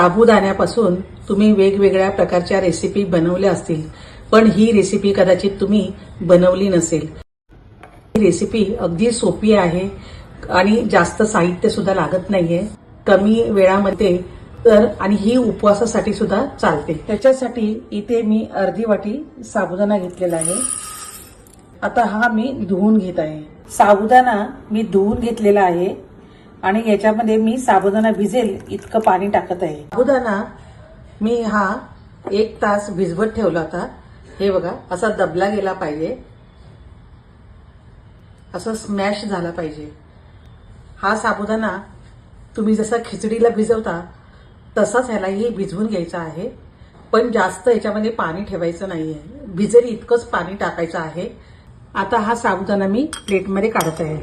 साबुदाण्यापासून तुम्ही वेगवेगळ्या प्रकारच्या रेसिपी बनवल्या असतील, पण ही रेसिपी कदाचित तुम्ही बनवली नसेल। ही रेसिपी अगदी सोपी आहे आणि जास्त साहित्य सुद्धा लागत नाहीये, कमी वेळामध्ये आणि ही उपवासासाठी सुद्धा चालते। त्याच्यासाठी इथे मी अर्धी वाटी साबुदाणा घेतलेला आहे। आता हा मी धुवून घेत आहे। साबुदाणा मी धुवून घेतलेला आहे आणि याच्यामध्ये मी साबुदाणा भिजेल इतकं पाणी टाकत आहे। साबुदाणा मी हा 1 तास भिजवत ठेवला होता। हे बघा, असा दबला गेला पाहिजे, असं स्मॅश झाला पाहिजे। हा साबुदाणा तुम्ही जसा खिचडीला भिजवता तसाच ह्यालाही भिजवून घ्यायचा आहे, पण जास्त याच्यामध्ये पाणी ठेवायचं नाहीये, भिजेल इतकंच पाणी टाकायचं आहे। आता हा साबुदाणा मी प्लेटमध्ये काढत आहे।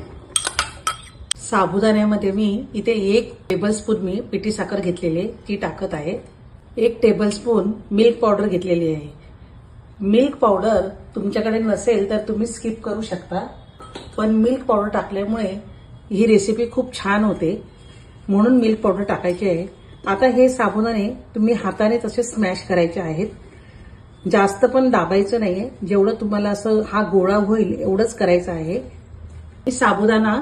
साबुदाण्यामध्ये मी इथे 1 टेबलस्पून मी पिठी साखर घेतलेली आहे, ती टाकत आहे। 1 टेबलस्पून मिल्क पावडर घेतलेली आहे। मिल्क पावडर तुमच्याकडे नसेल तर तुम्ही स्किप करू शकता, पण मिल्क पावडर टाकल्यामुळे ही रेसिपी खूप छान होते, म्हणून मिल्क पावडर टाकायची आहे। आता हे साबुदाणे तुम्ही हाताने तसे स्मॅश करायचे आहेत, जास्त पण दाबायचं नाहीये, जेवढं तुम्हाला असं हा गोळा होईल एवढंच करायचं आहे। साबुदाणा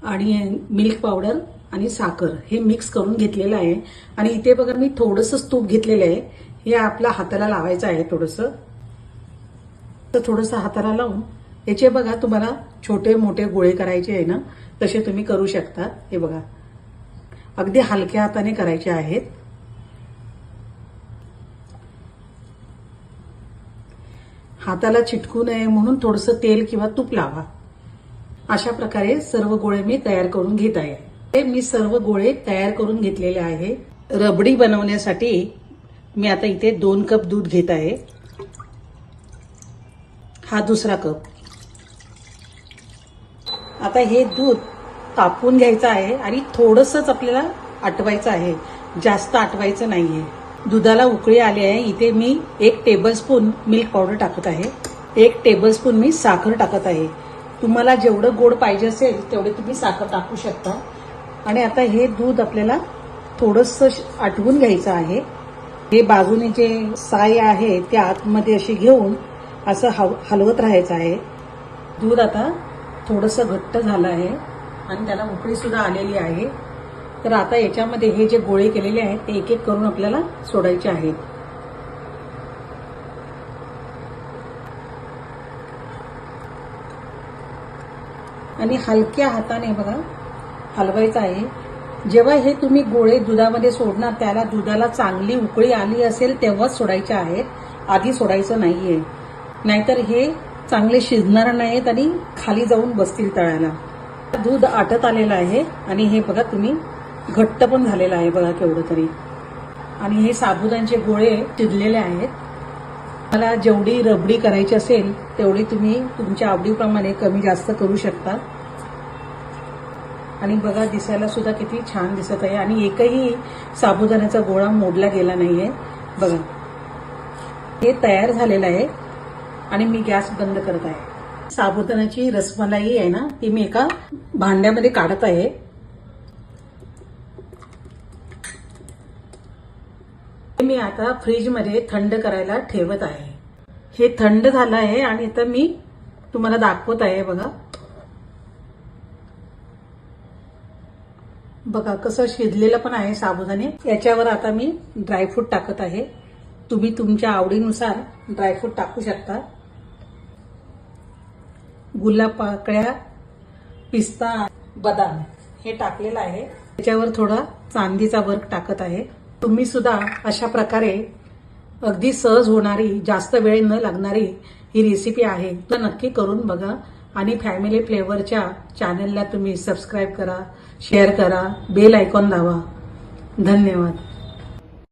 आणि मिल्क पावडर आणि साखर हे मिक्स करून घेतलेलं आहे आणि इथे बघा मी थोडंसं तूप घेतलेलं आहे, हे आपल्या हाताला लावायचं आहे। थोडंसं हाताला लावून याचे बघा तुम्हाला छोटे मोठे गोळे करायचे आहे ना, तसे तुम्ही करू शकता। हे बघा, अगदी हलक्या हाताने करायचे आहेत। हाताला चिटकू नये म्हणून थोडंसं तेल किंवा तूप लावा। अशा प्रकारे सर्व गोळे मी तयार करून घेत आहे। हे मी सर्व गोळे तयार करून घेतलेले आहे। रबडी बनवण्यासाठी मी आता इथे 2 कप दूध घेत आहे। हा दुसरा कप। आता हे दूध तापवून घ्यायचं आहे आणि थोडंसंच आपल्याला आटवायचं आहे, जास्त आटवायचं नाहीये। दुधाला उकळी आली आहे, इथे मी 1 टेबलस्पून मिल्क पावडर टाकत आहे, 1 टेबलस्पून मी साखर टाकत आहे। तुम्हाला जेवढं गोड पाहिजे असेल तेवढे तुम्ही साखर टाकू शकता। आणि आता हे दूध आपल्याला थोडंसं आटवून घ्यायचं आहे। हे बाजूने जे साय आहे ते आतमध्ये अशी घेऊन असं हलवत राहायचं आहे। दूध आता थोडंसं घट्ट झालं आहे आणि त्याला उकळी सुद्धा आलेली आहे। तर आता याच्यामध्ये हे जे गोळे केलेले आहेत ते एक एक करून आपल्याला सोडायचे आहेत। आणि हलक्या हाताने बघा हलवायचं आहे। जेव्हा हे तुम्ही गोळे दुधामध्ये सोडणार त्याला दुधाला चांगली उकळी आली असेल तेव्हाच सोडायचे आहेत, आधी सोडायचं नाहीये, नाहीतर हे चांगले शिजणार नाहीत आणि खाली जाऊन बसतील तळाला। दूध आटत आलेलं आहे आणि हे बघा तुम्ही घट्ट पण झालेलं आहे बघा केवढं तरी। आणि हे साबुदाण्याचे गोळे शिजलेले आहेत। मला जेवढी रबडी करायची असेल तेवढी तुम्ही तुमच्या आवडीप्रमाणे कमी जास्त करू शकता। आणि बघा दिसायला सुद्धा किती छान दिसत आहे आणि एकही साबुदाण्याचा गोळा मोडला गेला नाहीये। बघा हे तयार झालेलं आहे आणि मी गॅस बंद करत आहे। साबुदाण्याची रसमलाई आहे ना, ती मी एका भांड्यामध्ये काढत आहे। मी आता फ्रीजमध्ये थंड करायला ठेवत आहे। हे थंड झालं आहे आणि आता मी तुम्हाला दाखवत आहे। बघा कसं शिजलेलं पण आहे साबुदाणे। याच्यावर आता मी ड्रायफ्रूट टाकत आहे, तुम्ही तुमच्या आवडीनुसार ड्रायफ्रूट टाकू शकता। गुलाब पाकळ्या, पिस्ता, बदाम हे टाकलेलं आहे। त्याच्यावर थोडा चांदीचा वर्क टाकत आहे। तुम्ही सुद्धा अशा प्रकारे अगदी सहज होणारी, जास्त वेळ न लागणारी ही रेसिपी आहे, तर नक्की करून बघा। आणि फॅमिली फ्लेवरच्या चॅनलला तुम्ही सबस्क्राईब करा, शेअर करा, बेल आयकॉन दाबा। धन्यवाद।